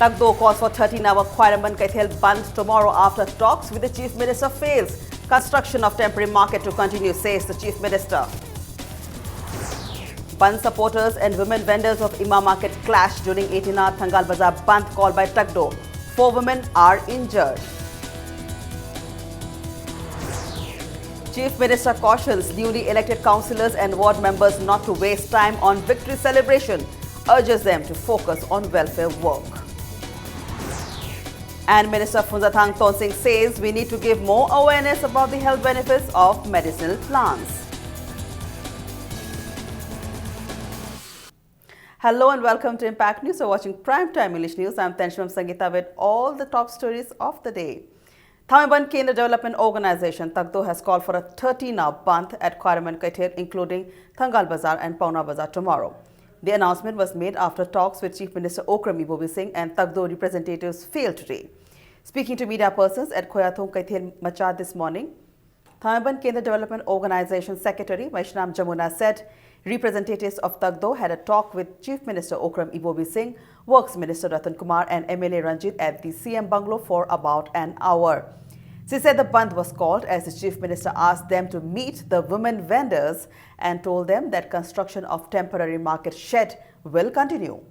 Tagdo calls for 13-hour Khwairaman Kaithel Band tomorrow after talks with the Chief Minister fails. Construction of temporary market to continue, says the Chief Minister. Band supporters and women vendors of Imam Market clash during 18-hour Thangal Bazaar Band called by Tagdo. 4 women are injured. Chief Minister cautions newly elected councillors and ward members not to waste time on victory celebration, urges them to focus on welfare work. And Minister Phunzathang Tonsing says we need to give more awareness about the health benefits of medicinal plants. Hello and welcome to Impact News. You're watching Primetime English News. I'm Tensham Sangeeta with all the top stories of the day. Thamaiban Kendra Development Organization Tagdo has called for a 13-hour bandh at Khwairaman Kaithel, including Thangal Bazaar and Pauna Bazaar tomorrow. The announcement was made after talks with Chief Minister Okram Ibobi Singh and Tagdo representatives failed today. Speaking to media persons at Khoyathong Kaithel Machar this morning, Thamaiban Kendra Development Organization Secretary Vaishnam Jamuna said representatives of Tagdo had a talk with Chief Minister Okram Ibobi Singh, Works Minister Ratan Kumar and MLA Ranjit at the CM Bungalow for about an hour. She said the bandh was called as the Chief Minister asked them to meet the women vendors and told them that construction of temporary market shed will continue.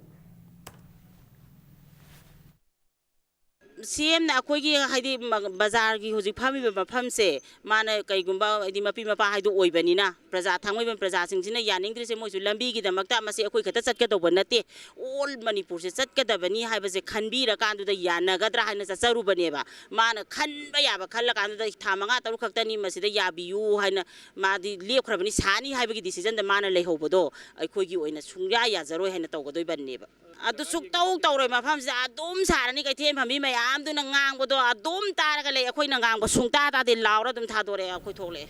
CM na akoi gi haidi bazar gi hoji phami ba pham se mana kai gumba di mapi mapa haidu oibani na praja thangoi ban praja sing jina yaning dri se moi su lambi gi damakta mase akoi khata chat ka do banate all manipur se chat ka da bani haiba se khanbi ra kan du da yana ga dra haina sa charu bane ba mana khan ba ya ba khalla kan da thamanga taru khakta ni mase da yabiyu haina ma di lep khrabani sani haiba gi decision da mana lei hobodo akoi gi oina sungya ya zaroi haina tawgadoi banne ba adu suk taw tawroi mafam se adum sarani kai them phami mayam du na ngang bodo adum taraga le akoi na ngang bo sungta ta de laura dum thadore akoi thole.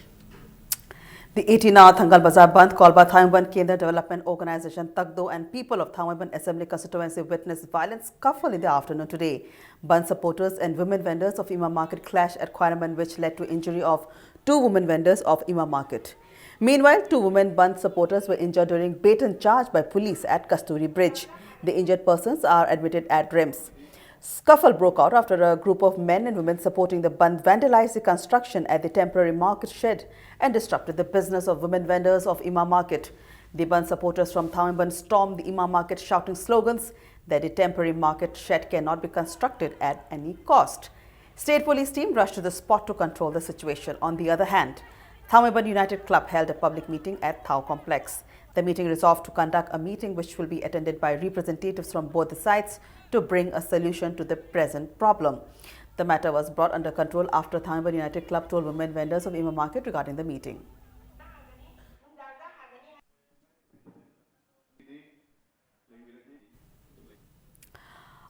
The 18-hour Thangal Bazaar Bandh called by Thamaiban Kendra Development Organization Tagdo and people of Thamaiban Assembly constituency witnessed violent scuffle in the afternoon today. Bandh supporters and women vendors of Imam Market clashed at Khwairaman, which led to injury of 2 women vendors of Imam Market. Meanwhile, 2 women Bandh supporters were injured during baton charge by police at Kasturi Bridge. The injured persons are admitted at RIMS. Scuffle broke out after a group of men and women supporting the bandh vandalized the construction at the temporary market shed and disrupted the business of women vendors of Imam Market. The bandh supporters from Thamaiban stormed the Imam Market shouting slogans that the temporary market shed cannot be constructed at any cost. State police team rushed to the spot to control the situation. On the other hand, Thamaiban United Club held a public meeting at Thau Complex. The meeting resolved to conduct a meeting which will be attended by representatives from both the sides to bring a solution to the present problem. The matter was brought under control after Thamaiban United Club told women vendors of Imam Market regarding the meeting.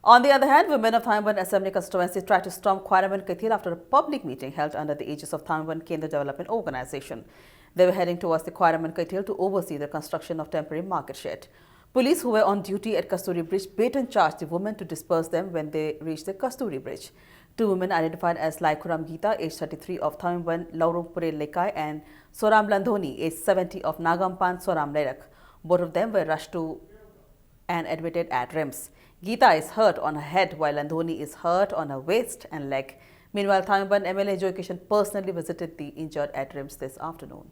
On the other hand, women of Thamaiban Assembly constituency tried to storm Khwairaman Kaithel after a public meeting held under the aegis of Thamaiban Kendra Development Organization. They were heading towards the Khwairaman Kaithel to oversee the construction of temporary market shed. Police who were on duty at Kasturi Bridge baton charged the women to disperse them when they reached the Kasturi Bridge. 2 women identified as Laikhuram Geeta, age 33 of Thamaiban Laurungpure Lekai and Soram Landhoni, age 70 of Nagampan Soram Lerak. Both of them were rushed to and admitted at RIMS. Geeta is hurt on her head while Landhoni is hurt on her waist and leg. Meanwhile, Thamaiban MLA Joy Kishan personally visited the injured at RIMS this afternoon.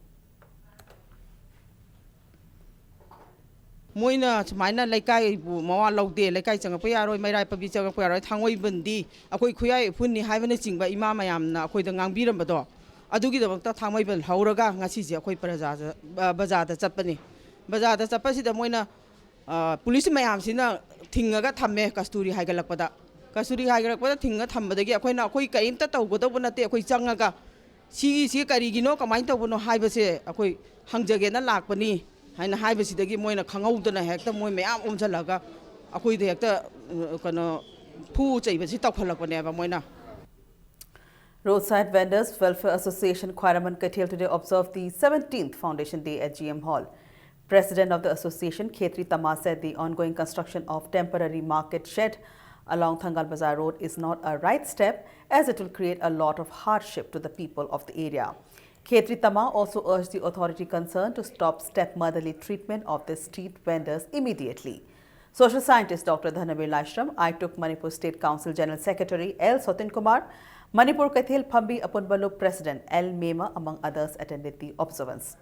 Moina China Laikai Mawa Laude, Laikai Changapoyaro, Mairai Pabi Changapoyaro, Tangoi Bundi, Akoi Kuya, Puni, Havanaching by Imamayam, Akoi the Ngambiram Bado. Adugi the Tamaibel, Hauraga, Nasi, Akoi Bazaar, the Japani. Bazaar, the Sapasi, the Moina Police Mayam Sina, Tingaga Tame, Kasturi Hagalapada. Kasturi Hagalapada, Tinga Tambadagi, Akoi Koi Kaim Tato, Godobonate, Akoi Changaga. She Karigino, Kamanta, Bono Hibase, Akoi Hangjagena Lakpani. Haina haibasidagi moina khangaudana hekta moi mayam omjalaga akoi de hekta kana phu chaibasi tawkhalakpane ba moina. Roadside Vendors Welfare Association Khwairaman Kaithel today observed the 17th Foundation Day at GM Hall. President of the association Khetri Tama said the ongoing construction of temporary market shed along Thangal Bazaar Road is not a right step as it will create a lot of hardship to the people of the area. Khetri Tama also urged the authority concerned to stop stepmotherly treatment of the street vendors immediately. Social scientist Dr. Dhanavir Lashram, I took Manipur State Council General Secretary L. Sotin Kumar, Manipur Kaithil Phambi Apunbalu President L. Mema, among others, attended the observance.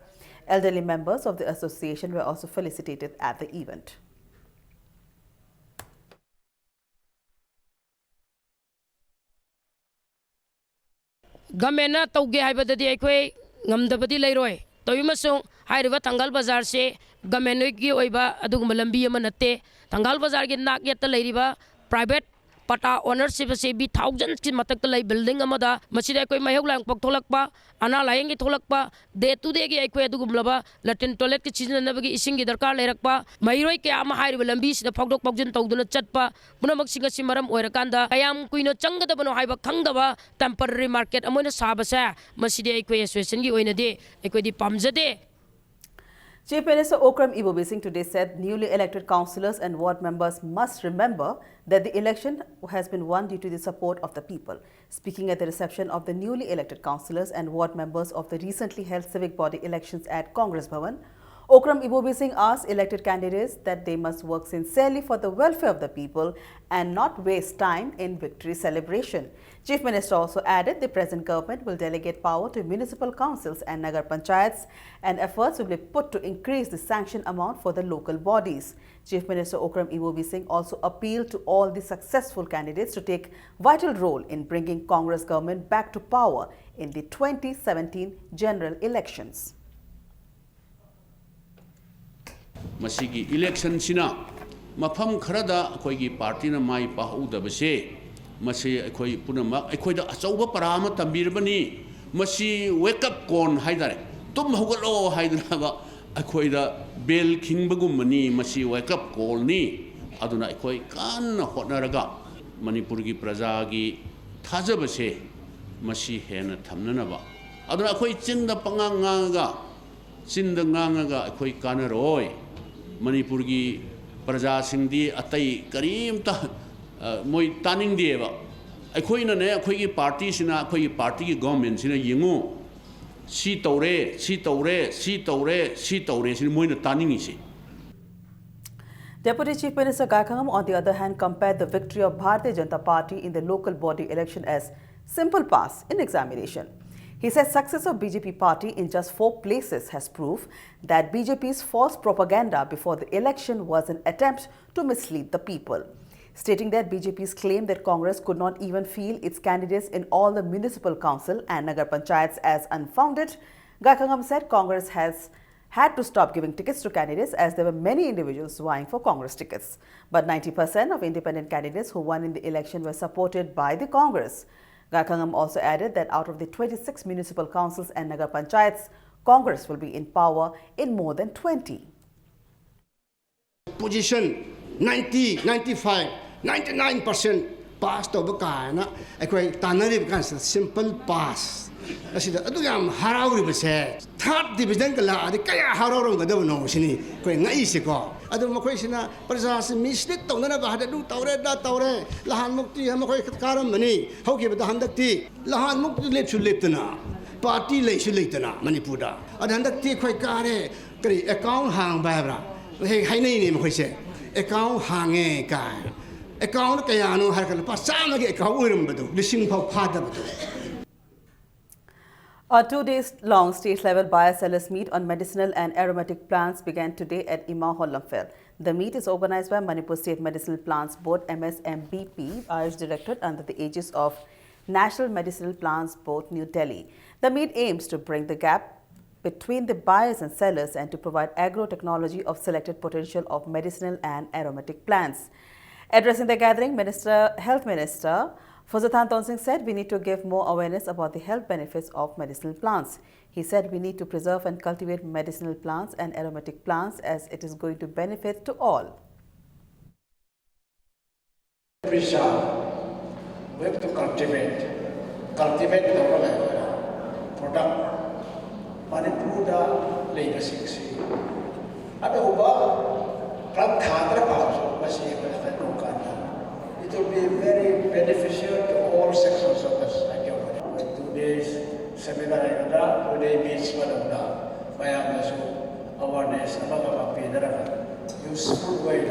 Elderly members of the association were also felicitated at the event. Gamena tauge haibadadi aikoi ngamdabadi leiroi toimasung hairiba Thangal Bazar se gamenoi gi oiba aduguma lambi ama natte Thangal Bazar gi nak yetta leiriba private pata ownership se bi thousands ki matak lei building amada masida koi mayok lang pok tholakpa ana layeng gi tholakpa day to day gi aikoi adugum laba latin toilet ki chizna nabagi ising gi darkar leirakpa mairoi ke ama hairiba lambi sida phokdok pokjun tawduna chatpa punamak singa simaram oirakanda ayam kuino changgadabano haiba khangdaba temporary market amoina sabasa masida aikoi association gi oinade aikoi di pamjade. Chief Minister Okram Ibobi Singh today said newly elected councillors and ward members must remember that the election has been won due to the support of the people. Speaking at the reception of the newly elected councillors and ward members of the recently held civic body elections at Congress Bhavan, Okram Ibobi Singh asked elected candidates that they must work sincerely for the welfare of the people and not waste time in victory celebration. Chief Minister also added the present government will delegate power to municipal councils and Nagar Panchayats, and efforts will be put to increase the sanction amount for the local bodies. Chief Minister Okram Ibobi Singh also appealed to all the successful candidates to take vital role in bringing Congress government back to power in the 2017 general elections. Masigi election sina mafam kharada akoi gi party na mai pahudabase masi akoi punamak akoi da achauba parama tambirabani masi wake up call haidare tum hugalo haidra akoi da bell king bagumani masi wake up call ni aduna akoi kan hotnaraga manipur gi praja gi thajabase masi hena thamnanaba aduna akoi chinda panganga chinda nganga akoi kanaroi Manipur gi praja singdi atai karim ta moi taning dieba akhoi na ne akhoi gi party sina akhoi gi party gi government sina yingu si tore sin moi na taning isi. Deputy Chief Minister Gaikhangam, on the other hand, compared the victory of Bharatiya Janata Party in the local body election as simple pass in examination. He said success of BJP party in just 4 places has proved that BJP's false propaganda before the election was an attempt to mislead the people. Stating that BJP's claim that Congress could not even field its candidates in all the municipal council and Nagar Panchayats as unfounded, Gaikhangam said Congress has had to stop giving tickets to candidates as there were many individuals vying for Congress tickets. But 90% of independent candidates who won in the election were supported by the Congress. Gaikhangam also added that out of the 26 municipal councils and Nagar Panchayats, Congress will be in power in more than 20. Position 90, 95, 99% pass to bakana. Ekoi tanari bukan simple pass. Asida adu yam harauri bese. Third division kala adi kaya harau ngada no sini. Koi ngai siko. Adu makoi sina praja se mislead to na ba hada du tawre da tawre lahan mukti ham koi karam mani. Hoki bada handakti lahan mukti lep leptana. Party le suletana Manipura. Ad handakti koi kare kari account hang ba. Hey hai nei ne makoi se. Account hange ka. Account kaya no har kala pa sama ge account urum badu. Lising phau phada badu. A 2-day-long state-level buyer-sellers meet on medicinal and aromatic plants began today at Ima Hollamfel. The meet is organized by Manipur State Medicinal Plants Board MSMBP, Irish Directorate under the aegis of National Medicinal Plants Board, New Delhi. The meet aims to bring the gap between the buyers and sellers and to provide agro-technology of selected potential of medicinal and aromatic plants. Addressing the gathering, Health Minister Fawzathan Tonsing said we need to give more awareness about the health benefits of medicinal plants. He said we need to preserve and cultivate medicinal plants and aromatic plants as it is going to benefit to all. We have to cultivate the product. Manipur legacy. It will be very beneficial to all sections of the society. With today's seminar, today meets awareness, useful way.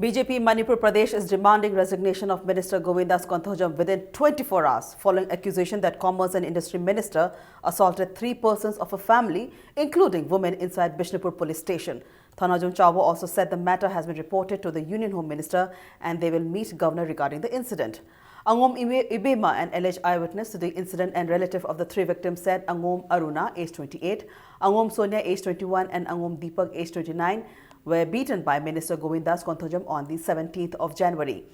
BJP Manipur Pradesh is demanding resignation of Minister Govindas Konthojam within 24 hours following accusation that Commerce and Industry Minister assaulted 3 persons of a family, including women, inside Bishnupur police station. Thanajum Chawwa also said the matter has been reported to the Union Home Minister and they will meet Governor regarding the incident. Angom Ibema, an alleged eyewitness to the incident and relative of the 3 victims, said Angom Aruna, age 28, Angom Sonia, age 21 and Angom Deepak, age 29, were beaten by Minister Govindas Konthojam on the 17th of January.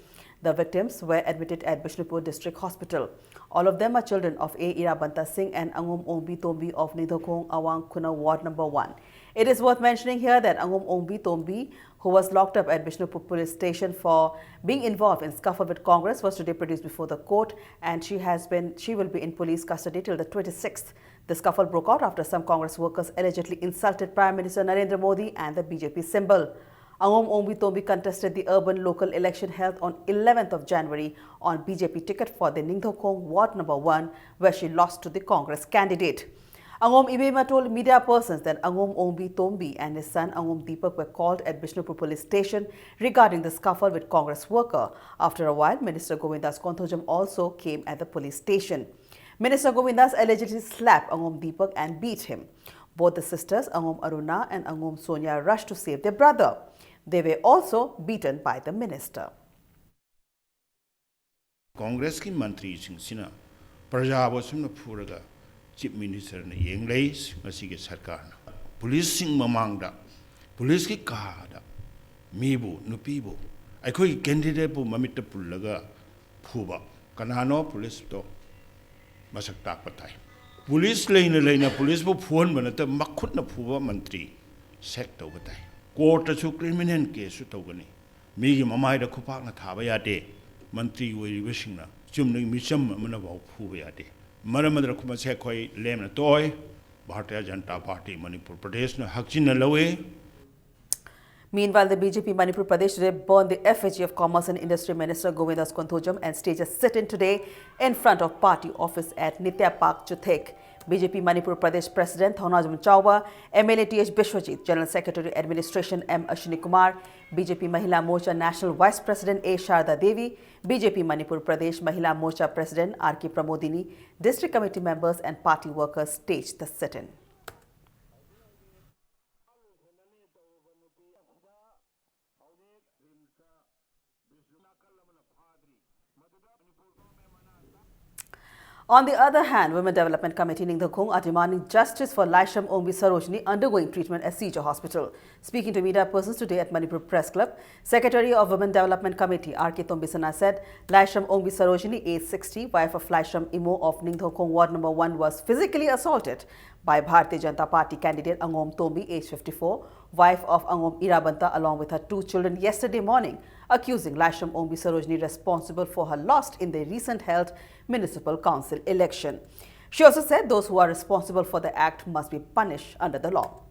The victims were admitted at Bishnupur District Hospital. All of them are children of A. Irabanta Singh and Angom Ongbi Tombi of Nidhokong Awang Kuna Ward number 1. It is worth mentioning here that Angom Ongbi Tombi, who was locked up at Bishnupur police station for being involved in scuffle with Congress, was today produced before the court and she will be in police custody till the 26th. The scuffle broke out after some Congress workers allegedly insulted Prime Minister Narendra Modi and the BJP symbol. Angom Ongbi Tombi contested the urban local election held on 11th of January on BJP ticket for the Ningthokong Ward number 1, where she lost to the Congress candidate. Angom Ibema told media persons that Angom Ongbi Tombi and his son Angom Deepak were called at Bishnupur police station regarding the scuffle with Congress worker. After a while, Minister Govindas Konthojam also came at the police station. Minister Govindas allegedly slapped Angom Deepak and beat him. Both the sisters, Angom Aruna and Angom Sonia, rushed to save their brother. They were also beaten by the minister. Congress ki mantri sing Praja wasum na puraga Chief Minister na yenglay masige sarkar na police sing mamangda police ki kahada mibu nupibu ay koi candidate bu mamita pullaga phuba kanano police to masak tak patay police leina police bu phone banata makhut na phuba mantri sek to batay court su criminal case su to gani migi mamai da khupak na thaba yate mantri oi wishing na chumni micham amana ba phuba yate Maramadra Kumase Koi Lem Toy, Bharatiya Janata Party, Manipur Pradesh, Hakchin Lawe. Meanwhile, the BJP Manipur Pradesh today burned the effigy of Commerce and Industry Minister Govindas Konthojam and staged a sit-in today in front of party office at Nitya Park, Chuthek. BJP Manipur Pradesh President Thanajum Chawwa, MLA T.H. Bishwajit, General Secretary Administration M. Ashwini Kumar, BJP Mahila Morcha National Vice President A. Sharda Devi, BJP Manipur Pradesh Mahila Morcha President R.K. Pramodini, District Committee members and party workers staged the sit-in. On the other hand, Women Development Committee Ningthokong are demanding justice for Laisham Ongbi Sarojini undergoing treatment at Seizure Hospital. Speaking to media persons today at Manipur Press Club, Secretary of Women Development Committee R.K. Tombisana said Laisham Ongbi Sarojini, age 60, wife of Laisham Imo of Ningthokong Ward number 1, was physically assaulted by Bharatiya Janata Party candidate Angom Tombi, age 54, wife of Angom Irabanta, along with her 2 children yesterday morning, accusing Laisham Ongbi Sarojini responsible for her loss in the recent held municipal council election. She also said those who are responsible for the act must be punished under the law.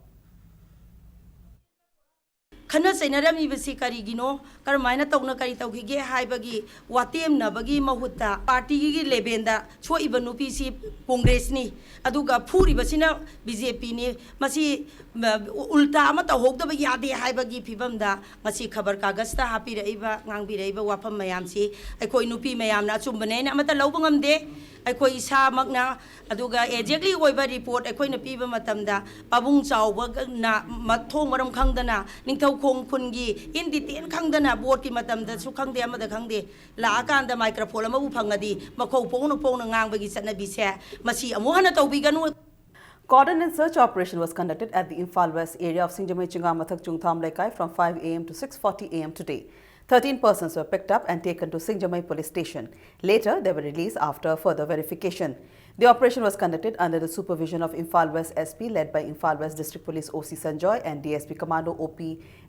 Khana Sainaram Ibasi Karigino, Carmina Tona Karitauki, Haibagi, Watem Nabagi Mahutta, Party Lebenda, Cho Ibanupi Congressni, Aduga Puri Basina, BJP, Masi Ultamata Hokda Yadi Haibagi Pibamda, Masi Kabarkagasta, Happy Eva, Nangi Eva, Wapam Mayamsi, a Koinupi Mayam, Natsumbanana, Mata Lobangam de. Akwai isa magna aduga exactly oiba report akwai na piba matamda pabung chawba na mathong maram khangdana ningthau khong phungi in detail khangdana board ki matamda su khangde amada khangde la akanda microphone ama bu phangadi makhau pong na ngang bagi satna bi se masi amu hana tawbi ganu. Cordon and search operation was conducted at the Imphal West area of Singjamai Chingamathak Chungtham Laikai from 5 a.m. to 6:40 a.m. today. 13 persons were picked up and taken to Singjamai police station. Later, they were released after further verification. The operation was conducted under the supervision of Imphal West SP, led by Imphal West District Police OC Sanjoy and DSP Commando OP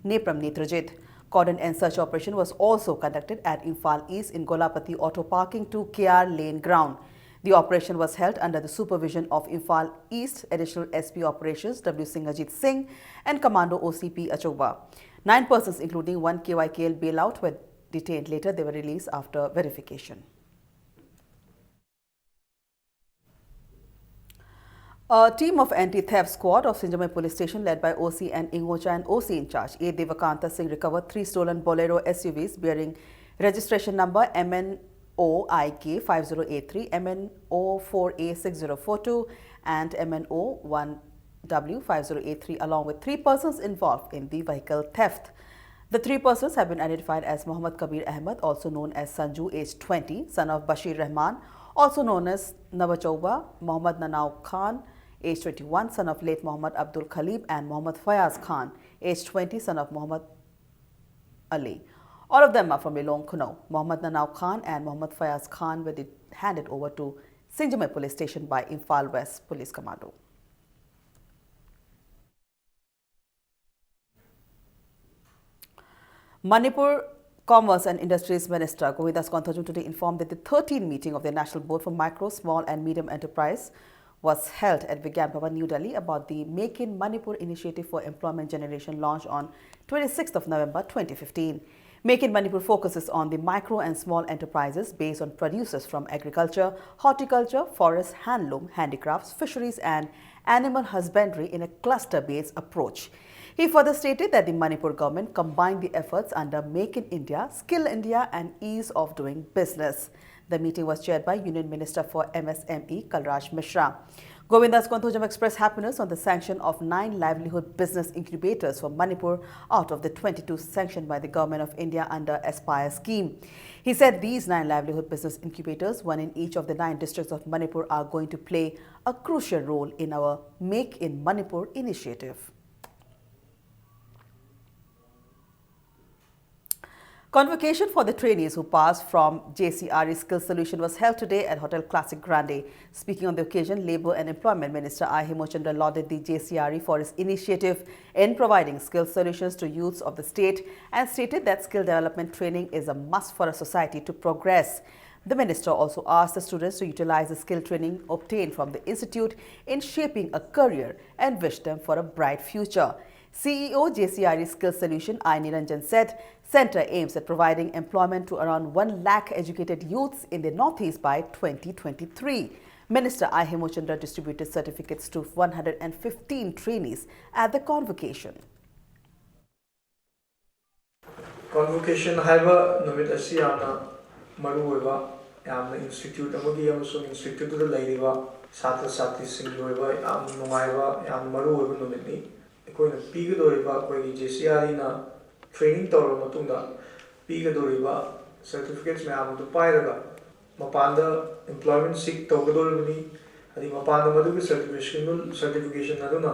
Nepram Netrajit. Cordon and search operation was also conducted at Imphal East in Golapati Auto Parking to KR Lane ground. The operation was held under the supervision of Imphal East Additional SP Operations W. Singhajit Singh and Commando OCP Achogba. 9 persons, including 1 KYKL bailout, were detained. Later, they were released after verification. A team of anti-theft squad of Sinjamai Police Station led by OC and Ingocha and OC in charge A. Devakanta Singh recovered 3 stolen Bolero SUVs bearing registration number MNOIK 5083, MNO4A6042 and MNO1W 5083 along with 3 persons involved in the vehicle theft. The 3 persons have been identified as Muhammad Kabir Ahmed, also known as Sanju, aged 20, son of Bashir Rahman, also known as Nawachauba, Muhammad Nanau Khan, aged 21, son of late Muhammad Abdul Khalib, and Muhammad Fayaz Khan, aged 20, son of Muhammad Ali. All of them are from Lilong, Kuno. Muhammad Nanau Khan and Muhammad Fayaz Khan were handed over to Sinjamai Police Station by Imphal West Police Commando. Manipur Commerce and Industries Minister Govindas Konthajung today informed that the 13th meeting of the National Board for Micro, Small and Medium Enterprise was held at Vigyan Bhavan, New Delhi about the Make in Manipur initiative for employment generation launched on 26th of November 2015. Make in Manipur focuses on the micro and small enterprises based on producers from agriculture, horticulture, forest, handloom, handicrafts, fisheries and animal husbandry in a cluster-based approach. He further stated that the Manipur government combined the efforts under Make in India, Skill India and Ease of Doing Business. The meeting was chaired by Union Minister for MSME, Kalraj Mishra. Govindas Konthajung expressed happiness on the sanction of 9 livelihood business incubators for Manipur out of the 22 sanctioned by the Government of India under Aspire scheme. He said these 9 livelihood business incubators, one in each of the 9 districts of Manipur, are going to play a crucial role in our Make in Manipur initiative. Convocation for the trainees who passed from JCRE Skill Solution was held today at Hotel Classic Grande. Speaking on the occasion, Labour and Employment Minister I. Hemochandra lauded the JCRE for its initiative in providing skill solutions to youths of the state and stated that skill development training is a must for a society to progress. The minister also asked the students to utilize the skill training obtained from the institute in shaping a career and wished them for a bright future. CEO JCRE Skill Solution I. Niranjan said, Centre aims at providing employment to around 1 lakh educated youths in the Northeast by 2023. Minister I. Hemochandra distributed certificates to 115 trainees at the convocation. Convocation haiba numit asi yamna maru oiba yamna institute amagi amasung institute da leiriba satra satri sing oiba yam nungaiba yam maru oiba numit ni ekoi na pigadoriba koi JCRE na training tawra matungda pigadoriba certificates mayam du pairaga mapanda employment seek tawgadoribani adi mapanda madugi certification aduna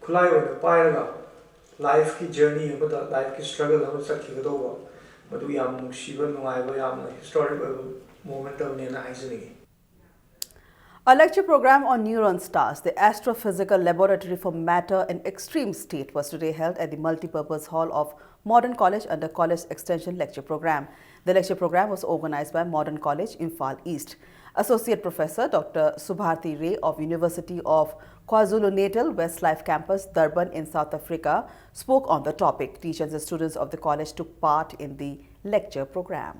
khulai oina pairaga life ki journey amada life ki struggle amada sakhigadoba madu yam nungsiba nungaiba yam historic moment amne na haisani. A lecture program on neuron stars, the Astrophysical Laboratory for Matter in Extreme State, was today held at the Multipurpose Hall of Modern College under College Extension Lecture Program. The lecture program was organized by Modern College, Imphal East. Associate Professor Dr. Subharti Ray of University of KwaZulu-Natal Westlife Campus, Durban in South Africa, spoke on the topic. Teachers and students of the college took part in the lecture program.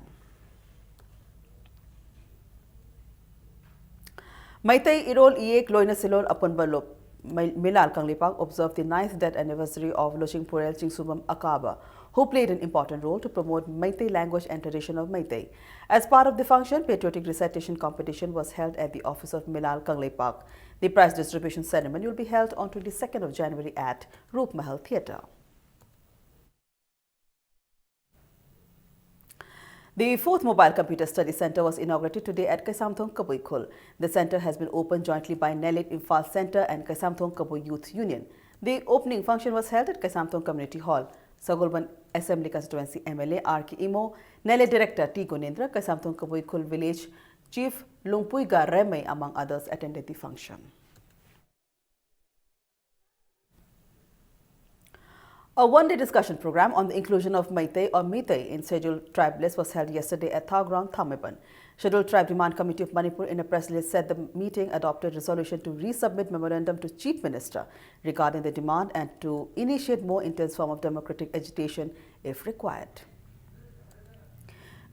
Maitai Irol Iek Loina Silol Apunbalop Milal Kanglipak observed the 9th death anniversary of Loching Purel Chingsubam Akaba, who played an important role to promote Maitai language and tradition of Maitai. As part of the function, patriotic recitation competition was held at the office of Milal Kanglipak. The prize distribution ceremony will be held on 22nd of January at Roop Mahal Theatre. The 4th Mobile Computer Study Center was inaugurated today at Kaisamthong Kabui Khul. The center has been opened jointly by Nelit Imphal Center and Kaisamthong Kabui Youth Union. The opening function was held at Kaisamthong Community Hall. Sagolban Assembly Constituency MLA R.K. Imo, Nelit Director T. Gunendra, Kaisamthong Kabui Khul Village Chief Lungpuiga Remei, among others, attended the function. A one-day discussion program on the inclusion of Maitai or Meitei in scheduled tribe list was held yesterday at Thawground, Thamaiban. Scheduled Tribe Demand Committee of Manipur in a press release said the meeting adopted resolution to resubmit memorandum to Chief Minister regarding the demand and to initiate more intense form of democratic agitation if required.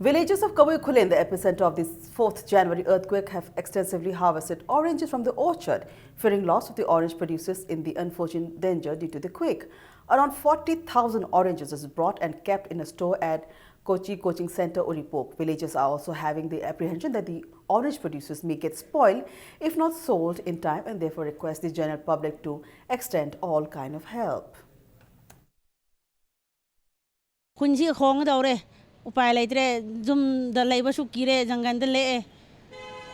Villagers of Kawai Khulin, the epicenter of this 4th January earthquake, have extensively harvested oranges from the orchard, fearing loss of the orange producers in the unfortunate danger due to the quake. Around 40,000 oranges is brought and kept in a store at Kochi Coaching Center, Uripok. Villagers are also having the apprehension that the orange producers may get spoiled if not sold in time, and therefore request the general public to extend all kind of help. Upay laitre zum da laiba su kire jangan da le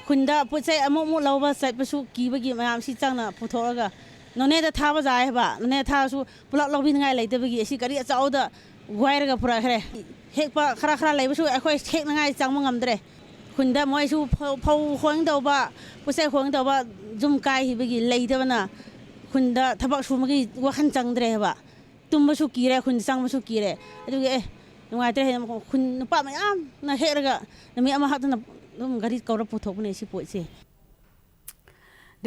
khunda puchai amu mu lawba sai pasu ki bagi mayam si changna puthoraga none da tha ba jai ba none tha su pulak lobin ngai laite bagi si kari chau da gwairaga pura khre hek pa khara khara laiba su akhoi hek ngai chang mangam dre khunda moi su phau khong da ba puchai khong da ba zum kai hi bagi laite bana khunda thabak su magi wakhan chang dre ba tumba su kire khun chang su kire adu ge The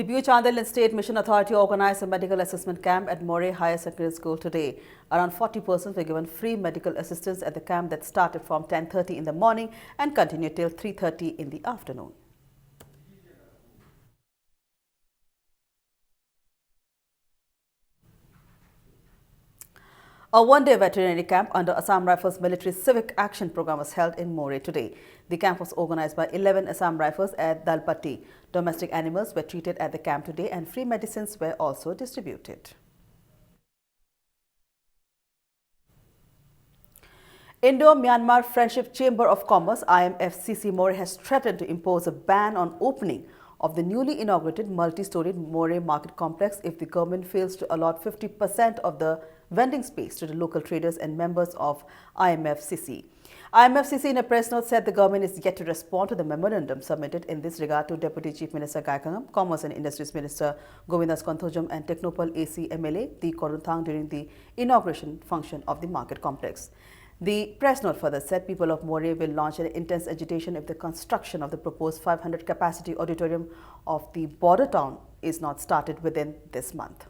Buchandal State Mission Authority organized a medical assessment camp at Moray Higher Secondary School today. Around 40 persons were given free medical assistance at the camp that started from 10:30 in the morning and continued till 3:30 in the afternoon. A one-day veterinary camp under Assam Rifles Military Civic Action Program was held in Moray today. The camp was organized by 11 Assam Rifles at Dalpatti. Domestic animals were treated at the camp today and free medicines were also distributed. Indo-Myanmar Friendship Chamber of Commerce IMFCC Moray has threatened to impose a ban on opening of the newly inaugurated multi-storied Moray Market Complex if the government fails to allot 50% of the vending space to the local traders and members of IMFCC. IMFCC in a press note said the government is yet to respond to the memorandum submitted in this regard to Deputy Chief Minister Kaikangam, Commerce and Industries Minister Govindas Konthojam and Technopal AC MLA T Korunthang during the inauguration function of the market complex. The press note further said people of Moray will launch an intense agitation if the construction of the proposed 500 capacity auditorium of the border town is not started within this month.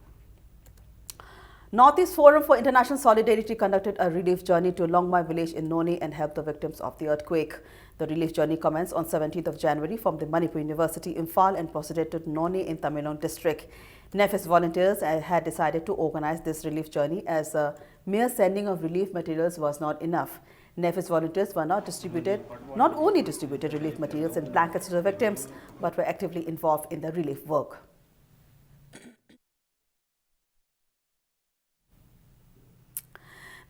Northeast Forum for International Solidarity conducted a relief journey to Longmai village in Noni and helped the victims of the earthquake. The relief journey commenced on 17th of January from the Manipur University, Imphal, and proceeded to Noni in Tamil Nadu district. NEFIS volunteers had decided to organize this relief journey as a mere sending of relief materials was not enough. NEFIS volunteers were not only distributed relief materials and blankets to the victims, but were actively involved in the relief work.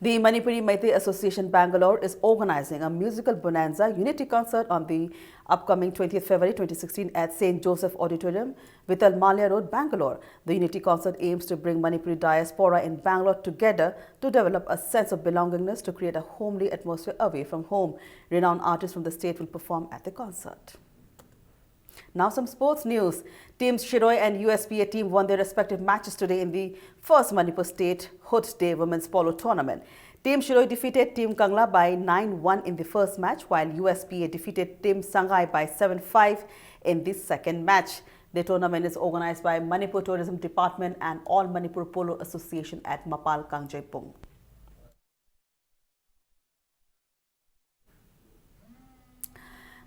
The Manipuri Maitri Association Bangalore is organizing a musical bonanza unity concert on the upcoming 20th February 2016 at St. Joseph Auditorium, Vittal Malia Road, Bangalore. The unity concert aims to bring Manipuri diaspora in Bangalore together to develop a sense of belongingness to create a homely atmosphere away from home. Renowned artists from the state will perform at the concert. Now some sports news. Teams Shiroi and USPA team won their respective matches today in the first Manipur State Hood Day Women's Polo Tournament. Team Shiroi defeated Team Kangla by 9-1 in the first match, while USPA defeated Team Shanghai by 7-5 in the second match. The tournament is organized by Manipur Tourism Department and All Manipur Polo Association at Mapal, Kangjaipung.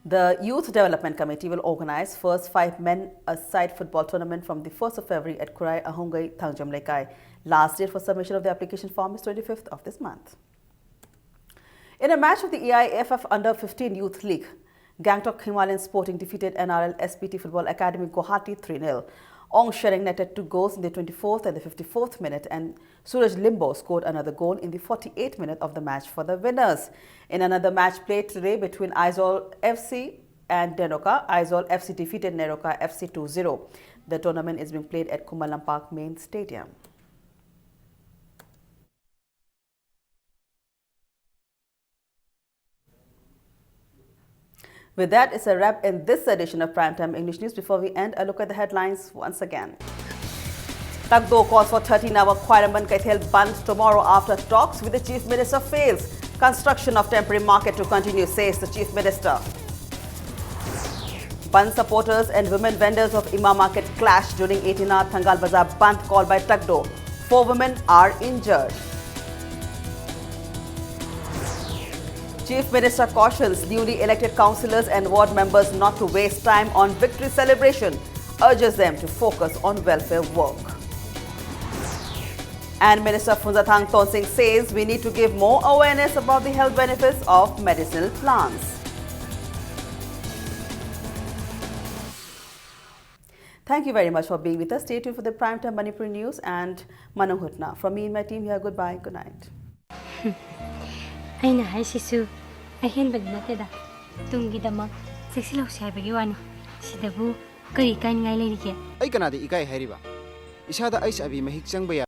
The Youth Development Committee will organize first 5-men-a-side football tournament from the 1st of February at Kurai Ahungai, Thangjam Lekai. Last date for submission of the application form is 25th of this month. In a match of the AIFF Under-15 Youth League, Gangtok Himalayan Sporting defeated NRL SPT Football Academy Guwahati 3-0. Ong Shereng netted 2 goals in the 24th and the 54th minute, and Suraj Limbo scored another goal in the 48th minute of the match for the winners. In another match played today between Aizawl FC and Neroka, Aizawl FC defeated Neroka FC 2-0. The tournament is being played at Kumalam Park Main Stadium. With that, it's a wrap in this edition of Primetime English News. Before we end, a look at the headlines once again. Takdo calls for 13-hour Khwairaman Kaithel Band tomorrow after talks with the Chief Minister fails. Construction of temporary market to continue, says the Chief Minister. Band supporters and women vendors of Imam Market clash during 18-hour Thangal Bazaar Band called by Takdo. 4 women are injured. Chief Minister cautions newly elected councillors and ward members not to waste time on victory celebration, urges them to focus on welfare work. And Minister Phunzathang Tonsing says we need to give more awareness about the health benefits of medicinal plants. Thank you very much for being with us. Stay tuned for the Primetime Manipur News and Manu Hutna. From me and my team here, goodbye, good night. Aina hai sisu ahen bad nateda tungi damak sexy lo sai bagi wani sidabu kari kan ngai le dike ai kana de ikai hairiba isada ais abi mahik changba